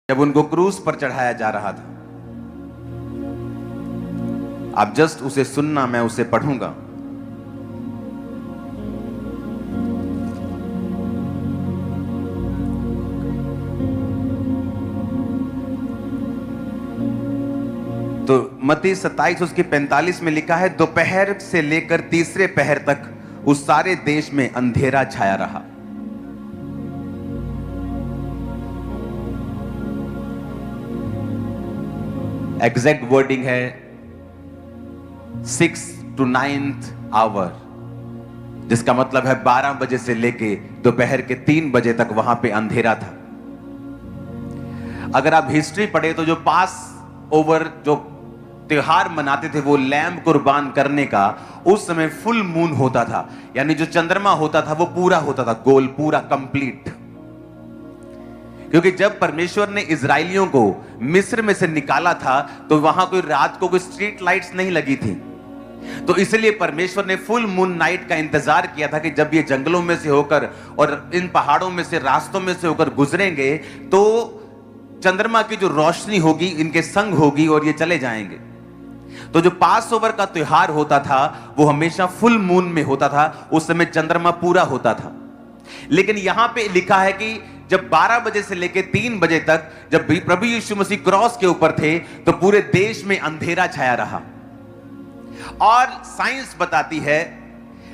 जब उनको क्रूस पर चढ़ाया जा रहा था। आप जस्ट उसे सुनना, मैं उसे पढ़ूंगा। तो मत्ती 27 उसकी 45 में लिखा है, दोपहर से लेकर तीसरे पहर तक उस सारे देश में अंधेरा छाया रहा। एग्जैक्ट वर्डिंग है 6 to 9th आवर, जिसका मतलब है 12 बजे से लेके दोपहर के 3 बजे तक वहां पे अंधेरा था। अगर आप हिस्ट्री पढ़े तो जो पास ओवर जो त्योहार मनाते थे वो लैम्ब कुर्बान करने का, उस समय फुल मून होता था, यानी जो चंद्रमा होता था वो पूरा होता था, गोल पूरा कंप्लीट। क्योंकि जब परमेश्वर ने इजरायलियों को मिस्र में से निकाला था तो वहां कोई रात को कोई स्ट्रीट लाइट्स नहीं लगी थी, तो इसलिए परमेश्वर ने फुल मून नाइट का इंतजार किया था कि जब ये जंगलों में से होकर और इन पहाड़ों में से रास्तों में से होकर गुजरेंगे तो चंद्रमा की जो रोशनी होगी इनके संग होगी और ये चले जाएंगे। तो जो पास ओवर का त्योहार होता था वो हमेशा फुल मून में होता था, उस समय चंद्रमा पूरा होता था। लेकिन यहां पे लिखा है कि जब 12 बजे से लेकर 3 बजे तक जब प्रभु यीशु मसीह क्रॉस के ऊपर थे तो पूरे देश में अंधेरा छाया रहा। और साइंस बताती है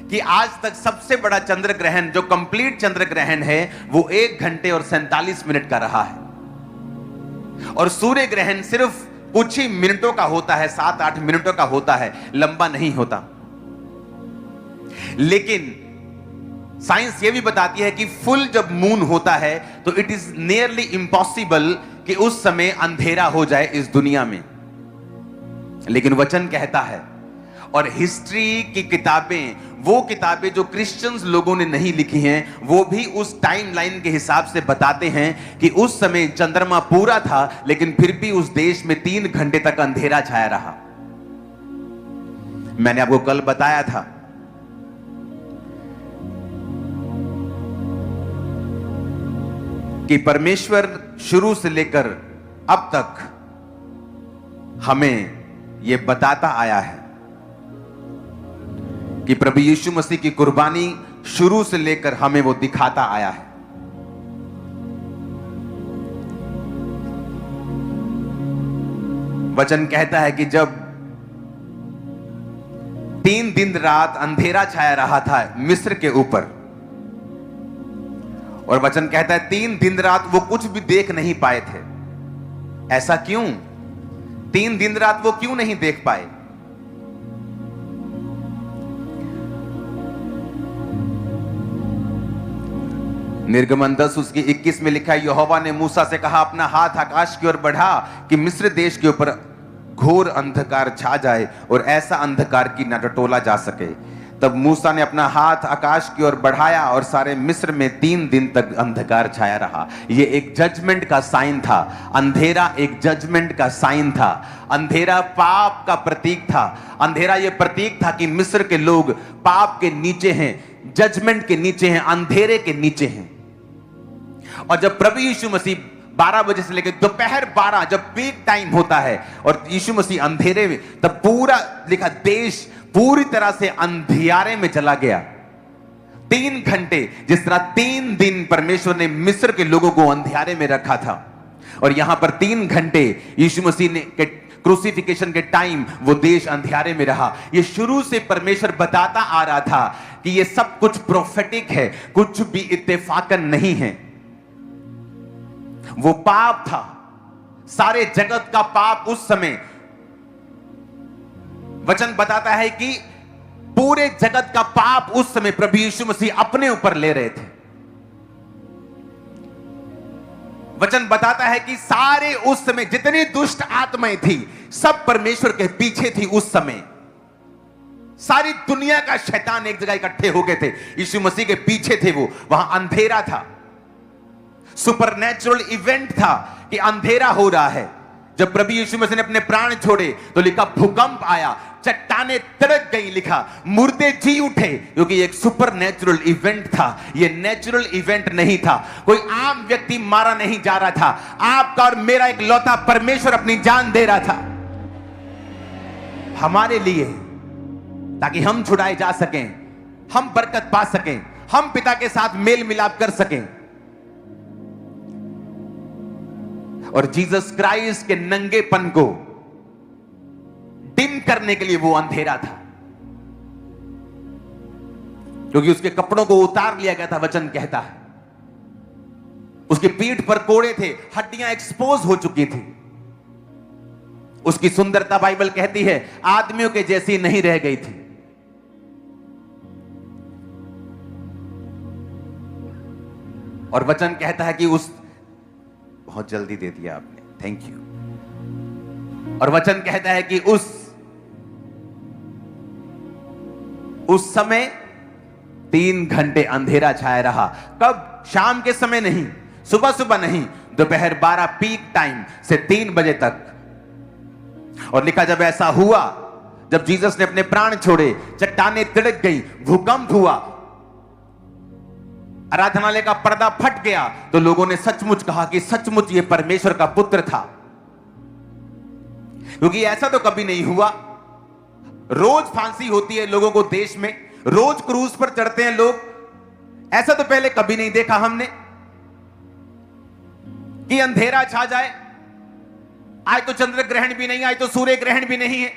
कि आज तक सबसे बड़ा चंद्र ग्रहण, जो कंप्लीट चंद्र ग्रहण है, वो 1 घंटे और 47 मिनट का रहा है। और सूर्य ग्रहण सिर्फ कुछ ही मिनटों का होता है, 7-8 मिनटों का होता है, लंबा नहीं होता। लेकिन साइंस यह भी बताती है कि फुल जब मून होता है तो इट इज नियरली इम्पॉसिबल कि उस समय अंधेरा हो जाए इस दुनिया में। लेकिन वचन कहता है, और हिस्ट्री की किताबें, वो किताबें जो क्रिश्चियंस लोगों ने नहीं लिखी हैं, वो भी उस टाइमलाइन के हिसाब से बताते हैं कि उस समय चंद्रमा पूरा था, लेकिन फिर भी उस देश में 3 घंटे तक अंधेरा छाया रहा। मैंने आपको कल बताया था कि परमेश्वर शुरू से लेकर अब तक हमें यह बताता आया है कि प्रभु यीशु मसीह की कुर्बानी शुरू से लेकर हमें वो दिखाता आया है। वचन कहता है कि जब 3 दिन रात अंधेरा छाया रहा था मिस्र के ऊपर, और वचन कहता है 3 दिन रात वो कुछ भी देख नहीं पाए थे। ऐसा क्यों? 3 दिन रात वो क्यों नहीं देख पाए? निर्गमन 10 उसकी 21 में लिखा है, यहोवा ने मूसा से कहा, अपना हाथ आकाश की ओर बढ़ा कि मिस्र देश के ऊपर घोर अंधकार छा जाए और ऐसा अंधकार की न टटोला जा सके। तब मूसा ने अपना हाथ आकाश की ओर बढ़ाया और सारे मिस्र में 3 दिन तक अंधकार छाया रहा। यह एक जजमेंट का साइन था। अंधेरा एक जजमेंट का साइन था। अंधेरा पाप का प्रतीक था। अंधेरा यह प्रतीक था कि मिस्र के लोग पाप के नीचे हैं, जजमेंट के नीचे हैं, अंधेरे के नीचे हैं। और जब प्रभु यीशु मसीह 12 बजे से लेकर दोपहर 12, जब पीक टाइम होता है और यीशु मसीह अंधेरे में, तब पूरा लिखा देश पूरी तरह से अंधियारे में चला गया। 3 घंटे, जिस तरह 3 दिन परमेश्वर ने मिस्र के लोगों को अंधियारे में रखा था, और यहां पर 3 घंटे यीशु मसीह ने के क्रूसिफिकेशन के टाइम वो देश अंधियारे में रहा। ये शुरू से परमेश्वर बताता आ रहा था कि ये सब कुछ प्रोफेटिक है, कुछ भी इत्तेफाकन नहीं है। वो पाप था, सारे जगत का पाप उस समय। वचन बताता है कि पूरे जगत का पाप उस समय प्रभु यीशु मसीह अपने ऊपर ले रहे थे। वचन बताता है कि सारे उस समय जितनी दुष्ट आत्माएं थी, सब परमेश्वर के पीछे थी। उस समय सारी दुनिया का शैतान एक जगह इकट्ठे हो गए थे, यीशु मसीह के पीछे थे। वो वहां अंधेरा था, सुपरनैचुरल इवेंट था कि अंधेरा हो रहा है। जब प्रभु यीशु मसीह ने अपने प्राण छोड़े तो लिखा भूकंप आया, चट्टाने तिड़क गई, लिखा मुर्दे जी उठे, क्योंकि एक सुपर नेचुरल इवेंट था। यह नेचुरल इवेंट नहीं था, कोई आम व्यक्ति मारा नहीं जा रहा था, आपका और मेरा एक लौता परमेश्वर अपनी जान दे रहा था हमारे लिए, ताकि हम छुड़ाए जा सकें, हम बरकत पा सकें, हम पिता के साथ मेल मिलाप कर सकें। और जीसस क्राइस्ट के नंगेपन को डिम करने के लिए वो अंधेरा था, क्योंकि उसके कपड़ों को उतार लिया गया था। वचन कहता है उसकी पीठ पर कोड़े थे, हड्डियां एक्सपोज हो चुकी थी। उसकी सुंदरता बाइबल कहती है आदमियों के जैसी नहीं रह गई थी। और वचन कहता है कि बहुत जल्दी दे दिया आपने, थैंक यू। और वचन कहता है कि उस समय 3 घंटे अंधेरा छाया रहा। कब? शाम के समय नहीं, सुबह सुबह नहीं, दोपहर 12 पीक टाइम से 3 बजे तक। और लिखा जब ऐसा हुआ, जब जीसस ने अपने प्राण छोड़े, चट्टाने तिड़क गई, भूकंप हुआ, आराधनालय का पर्दा फट गया, तो लोगों ने सचमुच कहा कि सचमुच ये परमेश्वर का पुत्र था। क्योंकि ऐसा तो कभी नहीं हुआ। रोज फांसी होती है लोगों को देश में, रोज क्रूज पर चढ़ते हैं लोग, ऐसा तो पहले कभी नहीं देखा हमने कि अंधेरा छा जाए। आज तो चंद्र ग्रहण भी नहीं, आज तो सूर्य ग्रहण भी नहीं है,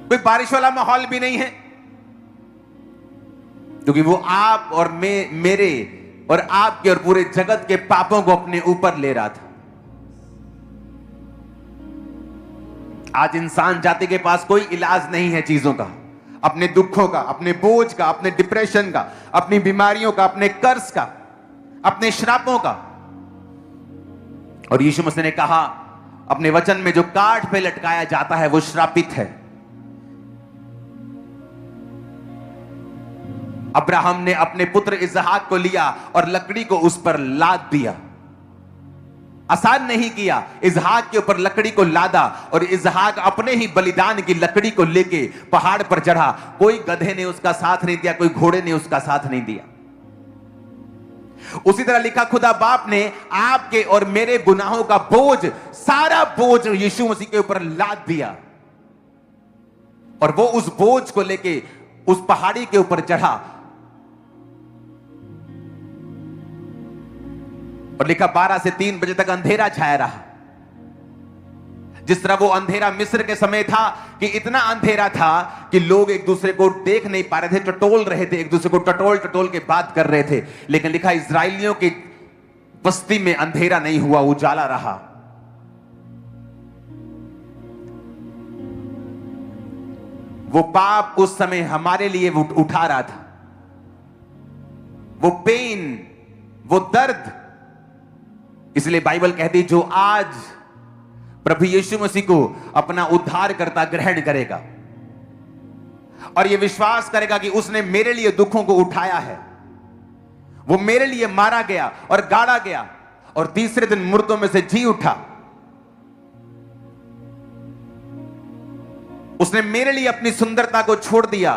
कोई बारिश वाला माहौल भी नहीं है, क्योंकि वो आप और मेरे और आपके और पूरे जगत के पापों को अपने ऊपर ले रहा था। आज इंसान जाति के पास कोई इलाज नहीं है चीजों का, अपने दुखों का, अपने बोझ का, अपने डिप्रेशन का, अपनी बीमारियों का, अपने कर्ज का, अपने श्रापों का। और यीशु मसीह ने कहा अपने वचन में, जो काठ पे लटकाया जाता है वो श्रापित है। अब्राहम ने अपने पुत्र इसहाक को लिया और लकड़ी को उस पर लाद दिया। आसान नहीं किया, इसहाक के ऊपर लकड़ी को लादा और इसहाक अपने ही बलिदान की लकड़ी को लेके पहाड़ पर चढ़ा। कोई गधे ने उसका साथ नहीं दिया, कोई घोड़े ने उसका साथ नहीं दिया। उसी तरह लिखा खुदा बाप ने आपके और मेरे गुनाहों का बोझ, सारा बोझ यीशु मसीह के ऊपर लाद दिया, और वो उस बोझ को लेके उस पहाड़ी के ऊपर चढ़ा। और लिखा 12 से 3 बजे तक अंधेरा छाया रहा। जिस तरह वो अंधेरा मिस्र के समय था कि इतना अंधेरा था कि लोग एक दूसरे को देख नहीं पा रहे थे, टटोल रहे थे, एक दूसरे को टटोल टटोल के बात कर रहे थे। लेकिन लिखा इस्राएलियों की बस्ती में अंधेरा नहीं हुआ, उजाला रहा। वो पाप उस समय हमारे लिए उठा रहा था, वो पेन, वो दर्द। इसलिए बाइबल कहती जो आज प्रभु यीशु मसीह को अपना उद्धारकर्ता ग्रहण करेगा और यह विश्वास करेगा कि उसने मेरे लिए दुखों को उठाया है, वो मेरे लिए मारा गया और गाड़ा गया और तीसरे दिन मुर्दों में से जी उठा, उसने मेरे लिए अपनी सुंदरता को छोड़ दिया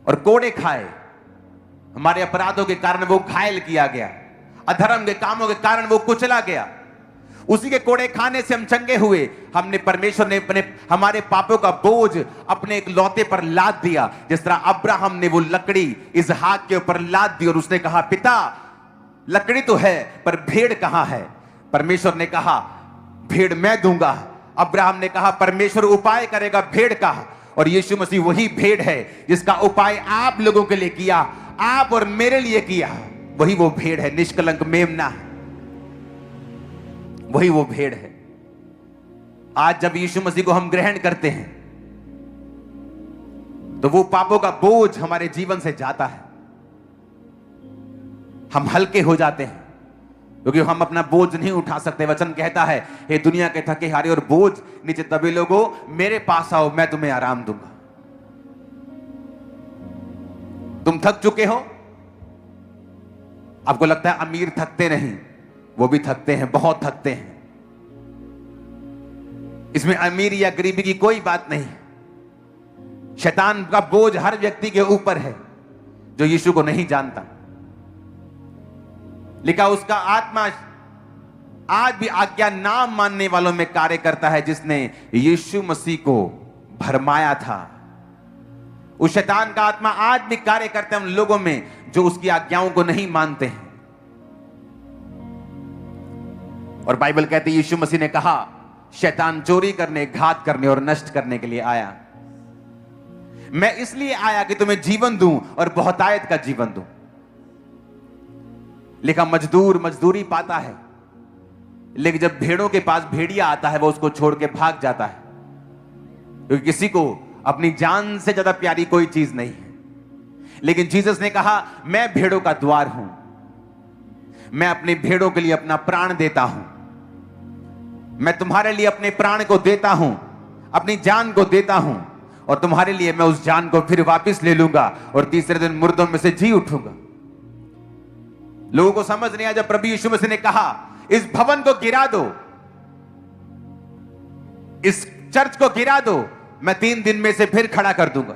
और कोड़े खाए। हमारे अपराधों के कारण वो घायल किया गया, अधर्म के कामों के कारण वो कुचला गया। उसी के कोड़े खाने से हम चंगे हुए। हमने, परमेश्वर ने अपने हमारे पापों का बोझ अपने एक लौते पर लाद दिया। जिस तरह अब्राहम ने वो लकड़ी इसहाक के ऊपर लाद दी और उसने कहा पिता लकड़ी तो है पर भेड़ कहां है? परमेश्वर ने कहा भेड़ मैं दूंगा। अब्राहम ने कहा परमेश्वर उपाय करेगा भेड़ का, और यीशु मसीह वही भेड़ है जिसका उपाय आप लोगों के लिए किया, आप और मेरे लिए किया। वही वो भेड़ है, निष्कलंक मेमना, वही वो भेड़ है। आज जब यीशु मसीह को हम ग्रहण करते हैं तो वो पापों का बोझ हमारे जीवन से जाता है, हम हल्के हो जाते हैं क्योंकि हम अपना बोझ नहीं उठा सकते। वचन कहता है हे दुनिया के थके हारे और बोझ नीचे दबे लोगों मेरे पास आओ, मैं तुम्हें आराम दूंगा। तुम थक चुके हो, आपको लगता है अमीर थकते नहीं, वो भी थकते हैं, बहुत थकते हैं। इसमें अमीर या गरीबी की कोई बात नहीं। शैतान का बोझ हर व्यक्ति के ऊपर है जो यीशु को नहीं जानता। लिखा उसका आत्मा आज भी आज्ञा ना मानने वालों में कार्य करता है, जिसने यीशु मसीह को भरमाया था। उस शैतान का आत्मा आज भी कार्य करता है उन लोगों में जो उसकी आज्ञाओं को नहीं मानते हैं। और बाइबल कहती है यीशु मसीह ने कहा, शैतान चोरी करने, घात करने और नष्ट करने के लिए आया। मैं इसलिए आया कि तुम्हें जीवन दूं और बहुतायत का जीवन दूं। लिखा मजदूर मजदूरी पाता है, लेकिन जब भेड़ों के पास भेड़िया आता है वो उसको छोड़ के भाग जाता है, क्योंकि किसी को अपनी जान से ज्यादा प्यारी कोई चीज नहीं है। लेकिन जीसस ने कहा, मैं भेड़ों का द्वार हूं, मैं अपनी भेड़ों के लिए अपना प्राण देता हूं। मैं तुम्हारे लिए अपने प्राण को देता हूं, अपनी जान को देता हूं, और तुम्हारे लिए मैं उस जान को फिर वापस ले लूंगा और तीसरे दिन मुर्दों में से जी उठूंगा। लोगों को समझ नहीं आया जब प्रभु यीशु मसीह ने कहा, इस भवन को गिरा दो, इस चर्च को गिरा दो, मैं 3 दिन में से फिर खड़ा कर दूंगा।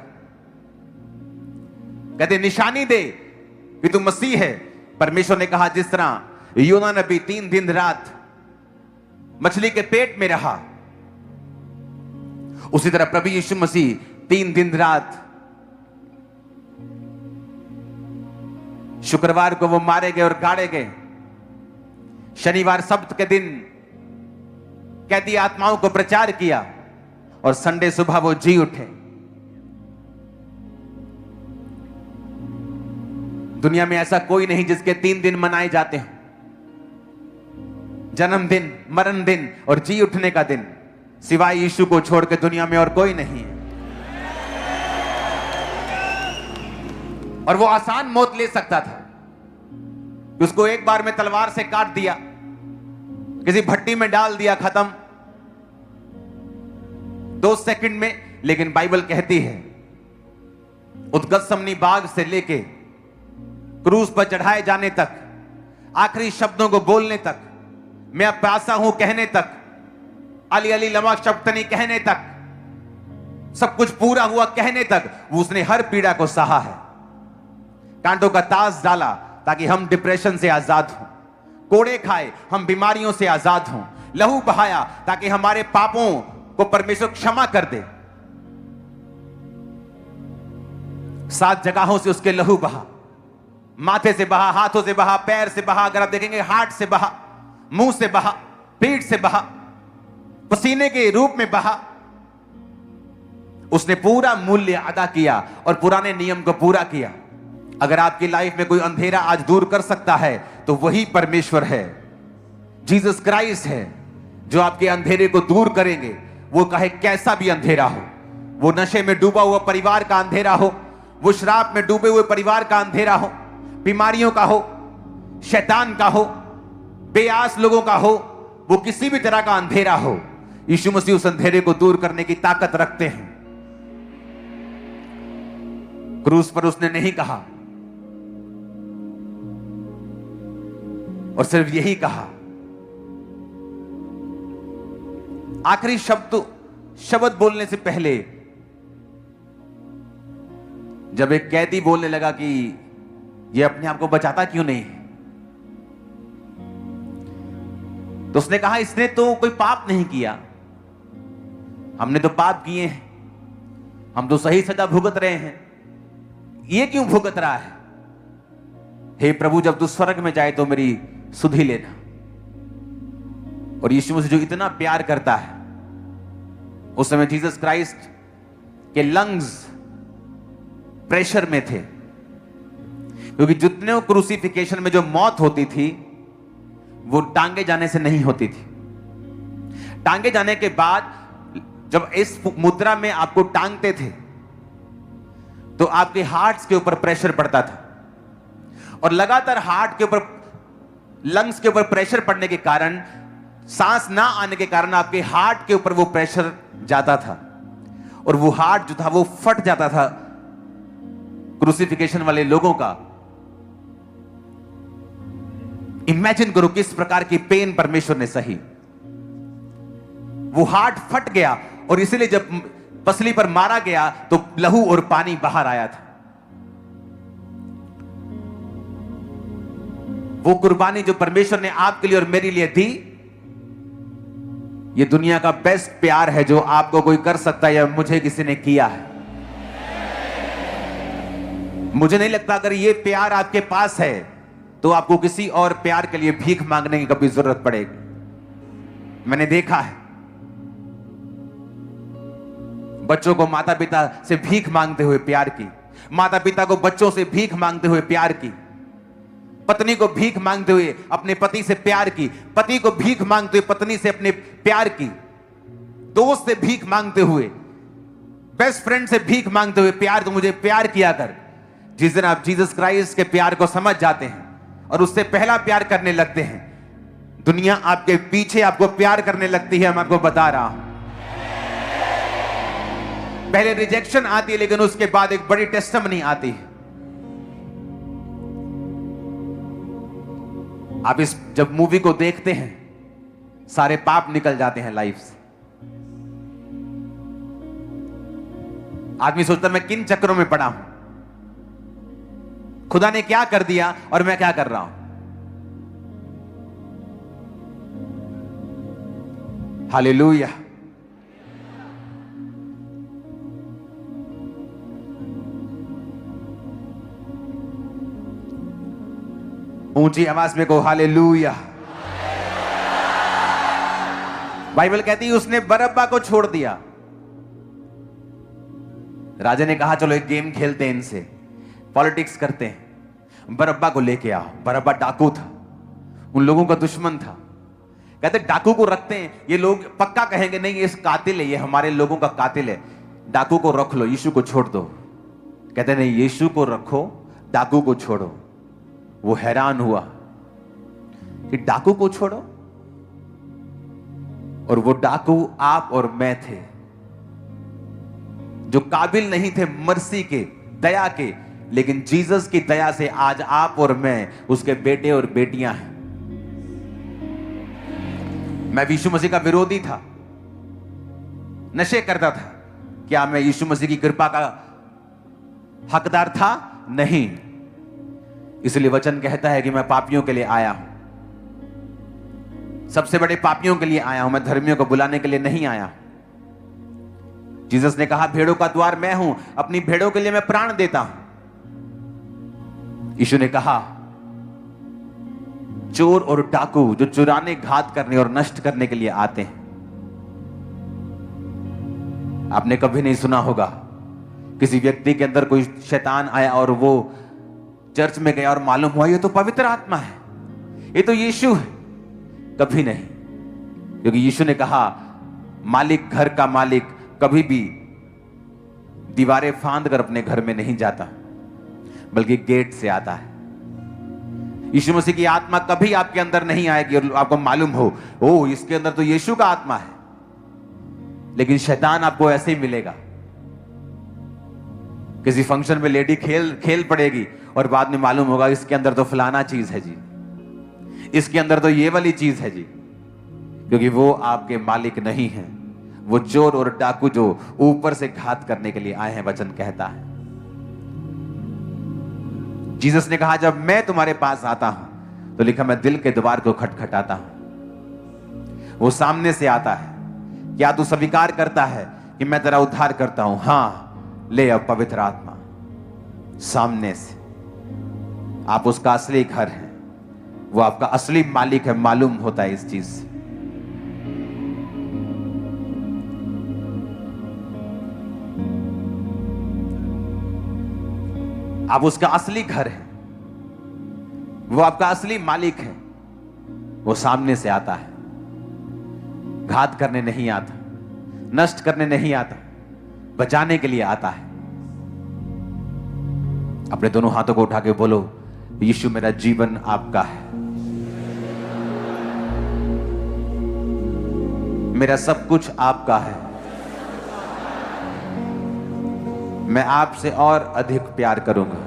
कहते निशानी दे कि तू मसीह है। परमेश्वर ने कहा, जिस तरह योना नबी 3 दिन रात मछली के पेट में रहा, उसी तरह प्रभु यीशु मसीह 3 दिन रात, शुक्रवार को वो मारे गए और गाड़े गए, शनिवार सब्त के दिन कैदी आत्माओं को प्रचार किया, और संडे सुबह वो जी उठे। दुनिया में ऐसा कोई नहीं जिसके 3 दिन मनाए जाते हैं, जन्मदिन, मरण दिन और जी उठने का दिन, सिवाय यीशु को छोड़ के दुनिया में और कोई नहीं है। और वो आसान मौत ले सकता था, उसको एक बार में तलवार से काट दिया, किसी भट्टी में डाल दिया, खत्म 2 सेकंड में। लेकिन बाइबल कहती है उद्गतसमनी बाग से लेके क्रूस पर चढ़ाए जाने तक, आखिरी शब्दों को बोलने तक, मैं प्यासा हूं कहने तक, अली अली लमा शब्दनी कहने तक, सब कुछ पूरा हुआ कहने तक, उसने हर पीड़ा को सहा है। कांटों का ताज डाला ताकि हम डिप्रेशन से आजाद हों, कोड़े खाए हम बीमारियों से आजाद हों, लहू बहाया ताकि हमारे पापों को परमेश्वर क्षमा कर दे। 7 जगहों से उसके लहू बहा, माथे से बहा, हाथों से बहा, पैर से बहा, अगर आप देखेंगे हार्ट से बहा, मुंह से बहा, पीठ से बहा, पसीने के रूप में बहा। उसने पूरा मूल्य अदा किया और पुराने नियम को पूरा किया। अगर आपकी लाइफ में कोई अंधेरा आज दूर कर सकता है तो वही परमेश्वर है, जीसस क्राइस्ट है, जो आपके अंधेरे को दूर करेंगे। वो कहे कैसा भी अंधेरा हो, वो नशे में डूबा हुआ परिवार का अंधेरा हो, वो शराब में डूबे हुए परिवार का अंधेरा हो, बीमारियों का हो, शैतान का हो, बेआस लोगों का हो, वो किसी भी तरह का अंधेरा हो, यीशु मसीह उस अंधेरे को दूर करने की ताकत रखते हैं। क्रूस पर उसने नहीं कहा, और सिर्फ यही कहा, आखिरी शब्द बोलने से पहले जब एक कैदी बोलने लगा कि ये अपने आप को बचाता क्यों नहीं, तो उसने कहा, इसने तो कोई पाप नहीं किया, हमने तो पाप किए हैं, हम तो सही सजा भुगत रहे हैं, ये क्यों भुगत रहा है? हे प्रभु, जब तू स्वर्ग में जाए तो मेरी सुधि लेना। और यीशु मसीह जो इतना प्यार करता है, उस समय जीसस क्राइस्ट के लंग्स प्रेशर में थे, क्योंकि जितने क्रूसिफिकेशन में जो मौत होती थी वो टांगे जाने से नहीं होती थी। टांगे जाने के बाद जब इस मुद्रा में आपको टांगते थे तो आपके हार्ट्स के ऊपर प्रेशर पड़ता था, और लगातार हार्ट के ऊपर, लंग्स के ऊपर प्रेशर पड़ने के कारण, सांस ना आने के कारण आपके हार्ट के ऊपर वो प्रेशर जाता था, और वो हार्ट जो था वो फट जाता था क्रूसिफिकेशन वाले लोगों का। इमेजिन करो किस प्रकार की पेन परमेश्वर ने सही। वो हार्ट फट गया और इसीलिए जब पसली पर मारा गया तो लहू और पानी बाहर आया था। वो कुर्बानी जो परमेश्वर ने आपके लिए और मेरे लिए दी, ये दुनिया का बेस्ट प्यार है जो आपको कोई कर सकता है या मुझे किसी ने किया है। मुझे नहीं लगता अगर ये प्यार आपके पास है तो आपको किसी और प्यार के लिए भीख मांगने की कभी जरूरत पड़ेगी। मैंने देखा है बच्चों को माता पिता से भीख मांगते हुए प्यार की, माता पिता को बच्चों से भीख मांगते हुए प्यार की, पत्नी को भीख मांगते हुए अपने पति से प्यार की, पति को भीख मांगते हुए पत्नी से अपने प्यार की, दोस्त से भीख मांगते हुए, बेस्ट फ्रेंड से भीख मांगते हुए प्यार, तो मुझे प्यार किया कर। जिस दिन आप जीसस क्राइस्ट के प्यार को समझ जाते हैं और उससे पहला प्यार करने लगते हैं, दुनिया आपके पीछे आपको प्यार करने लगती है। मैं आपको बता रहा हूं, पहले रिजेक्शन आती है लेकिन उसके बाद एक बड़ी टेस्टिमनी आती है। आप इस जब मूवी को देखते हैं सारे पाप निकल जाते हैं लाइफ से। आदमी सोचता मैं किन चक्करों में पड़ा हूं, खुदा ने क्या कर दिया और मैं क्या कर रहा हूं। हालेलुया। ऊंची आवाज में कहो हालेलुया। बाइबल कहती है उसने बरअब्बा को छोड़ दिया। राजा ने कहा चलो एक गेम खेलते हैं, इनसे पॉलिटिक्स करते हैं, बरअब्बा को लेके आओ। बरअब्बा डाकू था, उन लोगों का दुश्मन था। कहते डाकू को रखते हैं, ये लोग पक्का कहेंगे नहीं ये कातिल है, ये हमारे लोगों का कातिल है, डाकू को रख लो, यीशु को छोड़ दो। कहते नहीं यीशु को रखो, डाकू को छोड़ो। वो हैरान हुआ कि डाकू को छोड़ो, और वो डाकू आप और मैं थे जो काबिल नहीं थे मर्सी के, दया के, लेकिन जीसस की दया से आज आप और मैं उसके बेटे और बेटियां हैं। मैं यीशु मसीह का विरोधी था, नशे करता था। क्या मैं यीशु मसीह की कृपा का हकदार था? नहीं। इसलिए वचन कहता है कि मैं पापियों के लिए आया हूं, सबसे बड़े पापियों के लिए आया हूं, मैं धर्मियों को बुलाने के लिए नहीं आया। जीसस ने कहा भेड़ों का द्वार मैं हूं, अपनी भेड़ों के लिए मैं प्राण देता हूं। यीशु ने कहा चोर और डाकू जो चुराने, घात करने और नष्ट करने के लिए आते हैं। आपने कभी नहीं सुना होगा किसी व्यक्ति के अंदर कोई शैतान आया और वो चर्च में गया और मालूम हुआ ये तो पवित्र आत्मा है, ये तो यीशु है। कभी नहीं, क्योंकि यीशु ने कहा मालिक, घर का मालिक कभी भी दीवारें फांद कर अपने घर में नहीं जाता, बल्कि गेट से आता है। यीशु मसीह की आत्मा कभी आपके अंदर नहीं आएगी और आपको मालूम हो ओ इसके अंदर तो यीशु का आत्मा है, लेकिन शैतान आपको ऐसे ही मिलेगा। किसी फंक्शन में लेडी खेल पड़ेगी और बाद में मालूम होगा इसके अंदर तो फलाना चीज है जी, इसके अंदर तो ये वाली चीज है जी, क्योंकि वो आपके मालिक नहीं है, वो चोर और डाकू जो ऊपर से घात करने के लिए आए हैं, वचन कहता है। जीसस ने कहा जब मैं तुम्हारे पास आता हूं तो लिखा मैं दिल के द्वार को खटखटाता हूं। वो सामने से आता है। क्या तू स्वीकार करता है कि मैं तेरा उद्धार करता हूं? हां, ले अब पवित्र आत्मा सामने से। आप उसका असली घर है, वो आपका असली मालिक है, मालूम होता है इस चीज से। आप उसका असली घर है, वो आपका असली मालिक है। वो सामने से आता है, घात करने नहीं आता, नष्ट करने नहीं आता, बचाने के लिए आता है। अपने दोनों हाथों को उठा के बोलो यीशु मेरा जीवन आपका है, मेरा सब कुछ आपका है, मैं आपसे और अधिक प्यार करूंगा।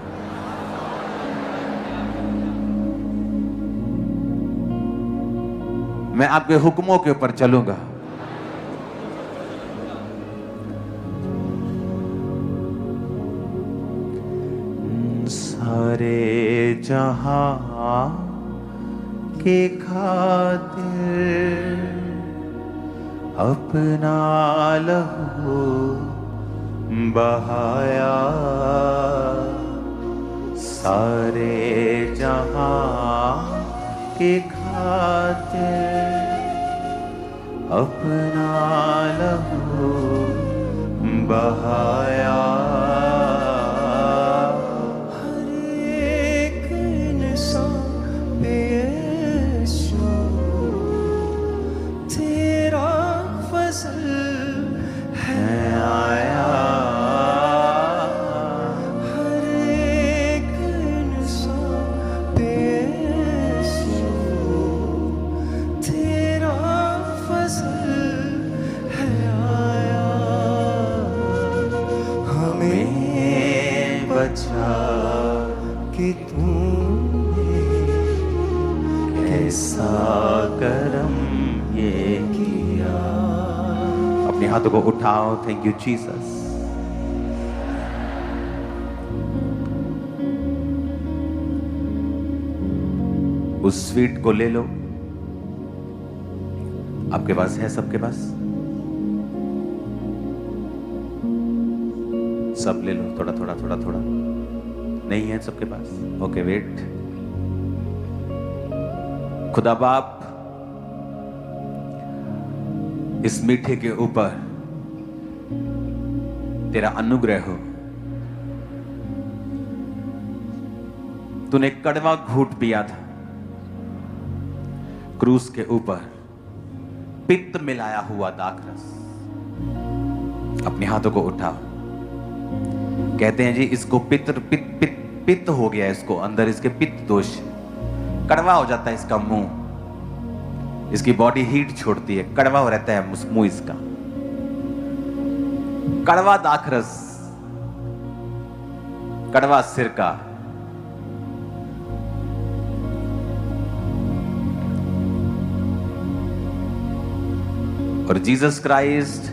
मैं आपके हुक्मों के ऊपर चलूंगा। सारे जहां के खातिर अपना लहू बहाया, सारे जहां के खातिर अपना लहू बहाया। हर एक इंसान पे यीशु तेरा फजल है आया। हर एक इंसान पे यीशु तेरा फजल है आया। हमें बचा कि तूने कैसा करम ये किया। अपने हाथों को उठाओ। Thank you Jesus. उस स्वीट को ले लो। आपके पास है? सबके पास? सब ले लो, थोड़ा थोड़ा थोड़ा थोड़ा। नहीं है सबके पास? Okay wait. खुदा बाप, इस मीठे के ऊपर तेरा अनुग्रह हो। तूने कड़वा घूंट पिया था क्रूस के ऊपर, पित्त मिलाया हुआ दाखरस। अपने हाथों को उठाओ। कहते हैं जी इसको पित्त हो गया, इसको अंदर इसके पित्त दोष, कड़वा हो जाता है इसका मुंह, इसकी बॉडी हीट छोड़ती है, कड़वा हो रहता है मुंह इसका। कड़वा दाखरस, कड़वा सिरका। और जीसस क्राइस्ट